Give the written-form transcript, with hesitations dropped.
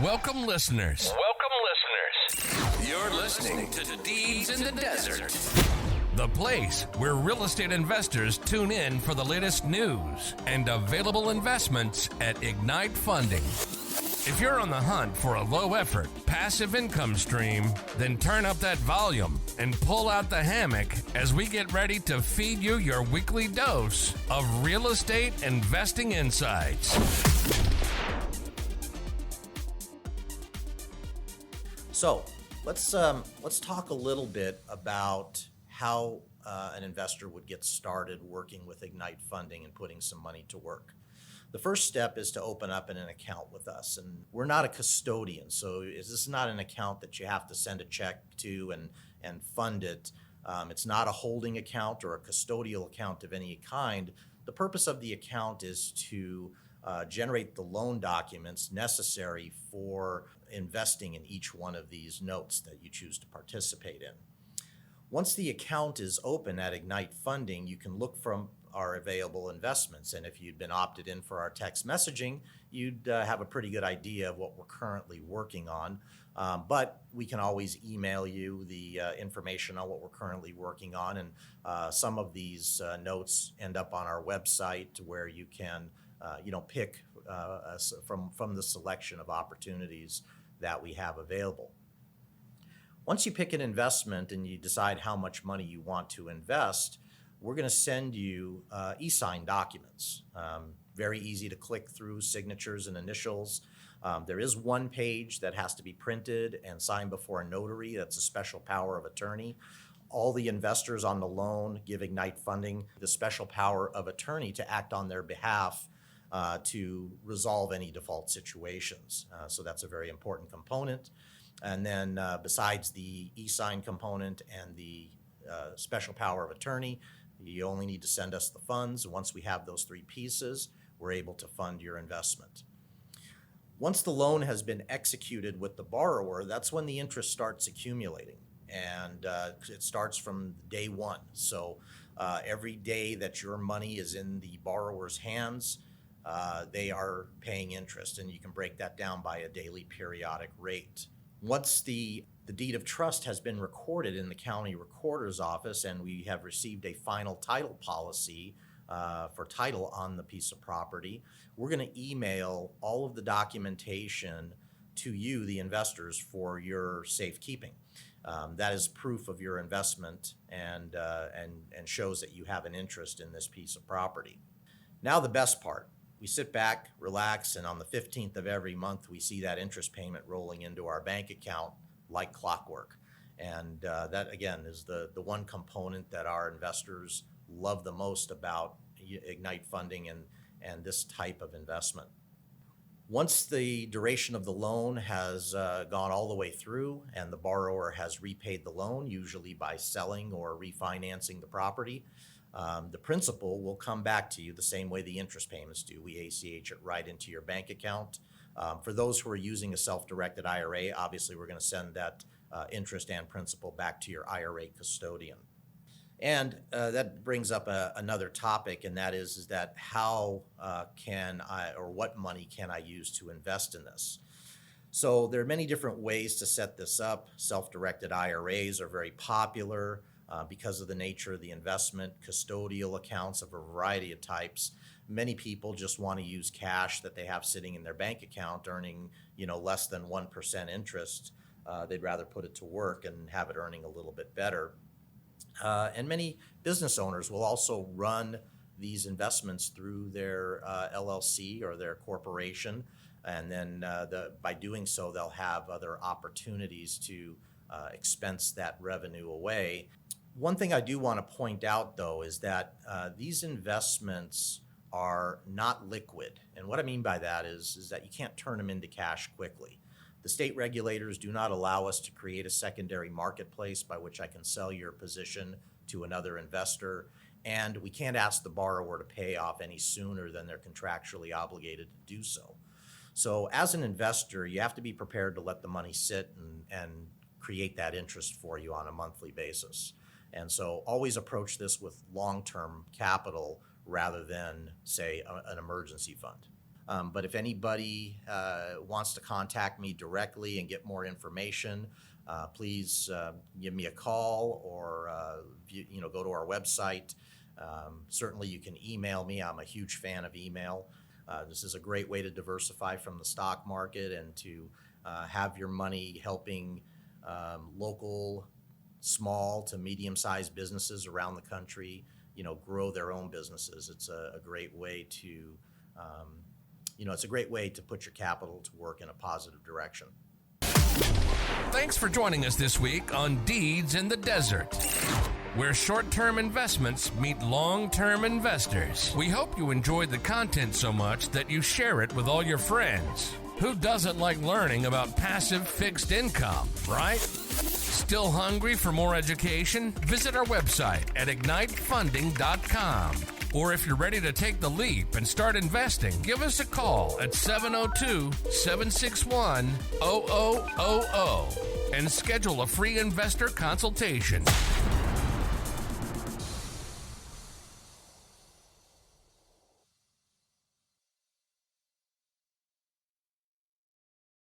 Welcome, listeners. You're listening to Deeds in the Desert, the place where real estate investors tune in for the latest news and available investments at Ignite Funding. If you're on the hunt for a low-effort, passive income stream, then turn up that volume and pull out the hammock as we get ready to feed you your weekly dose of real estate investing insights. So let's talk a little bit about how an investor would get started working with Ignite Funding and putting some money to work. The first step is to open up an account with us, and we're not a custodian, so this is not an account that you have to send a check to and fund it. It's not a holding account or a custodial account of any kind. The purpose of the account is to generate the loan documents necessary for investing in each one of these notes that you choose to participate in. Once the account is open at Ignite Funding, you can look from our available investments. And if you'd been opted in for our text messaging, you'd have a pretty good idea of what we're currently working on. But we can always email you the information on what we're currently working on. And some of these notes end up on our website where you can pick from the selection of opportunities that we have available. Once you pick an investment and you decide how much money you want to invest, we're going to send you e-sign documents. Very easy to click through, signatures and initials. There is one page that has to be printed and signed before a notary. That's a special power of attorney. All the investors on the loan give Ignite Funding the special power of attorney to act on their behalf to resolve any default situations. So that's a very important component. And then besides the e-sign component and the special power of attorney, you only need to send us the funds. Once we have those three pieces, we're able to fund your investment. Once the loan has been executed with the borrower, that's when the interest starts accumulating. And it starts from day one. So every day that your money is in the borrower's hands, they are paying interest. And you can break that down by a daily periodic rate. Once the deed of trust has been recorded in the county recorder's office and we have received a final title policy for title on the piece of property, we're going to email all of the documentation to you, the investors, for your safekeeping. That is proof of your investment and shows that you have an interest in this piece of property. Now the best part. We sit back, relax, and on the 15th of every month, we see that interest payment rolling into our bank account like clockwork. And that, again, is the one component that our investors love the most about Ignite Funding and this type of investment. Once the duration of the loan has gone all the way through and the borrower has repaid the loan, usually by selling or refinancing the property, the principal will come back to you the same way the interest payments do. We ACH it right into your bank account. For those who are using a self-directed IRA, obviously we're going to send that interest and principal back to your IRA custodian. And that brings up another topic, and that is that how can I, or what money can I use to invest in this? So there are many different ways to set this up. Self-directed IRAs are very popular. Because of the nature of the investment, custodial accounts of a variety of types. Many people just want to use cash that they have sitting in their bank account earning, less than 1% interest. They'd rather put it to work and have it earning a little bit better. And many business owners will also run these investments through their LLC or their corporation. And then by doing so, they'll have other opportunities to expense that revenue away. One thing I do want to point out, though, is that these investments are not liquid. And what I mean by that is that you can't turn them into cash quickly. The state regulators do not allow us to create a secondary marketplace by which I can sell your position to another investor. And we can't ask the borrower to pay off any sooner than they're contractually obligated to do so. So as an investor, you have to be prepared to let the money sit and create that interest for you on a monthly basis. And so always approach this with long-term capital rather than, say, an emergency fund. But if anybody wants to contact me directly and get more information, please give me a call or go to our website. Certainly you can email me. I'm a huge fan of email. This is a great way to diversify from the stock market and to have your money helping local small to medium-sized businesses around the country, grow their own businesses. It's a great way to, it's a great way to put your capital to work in a positive direction. Thanks for joining us this week on Deeds in the Desert, where short-term investments meet long-term investors. We hope you enjoyed the content so much that you share it with all your friends. Who doesn't like learning about passive fixed income, right? Still hungry for more education? Visit our website at ignitefunding.com. Or if you're ready to take the leap and start investing, give us a call at 702-761-0000 and schedule a free investor consultation.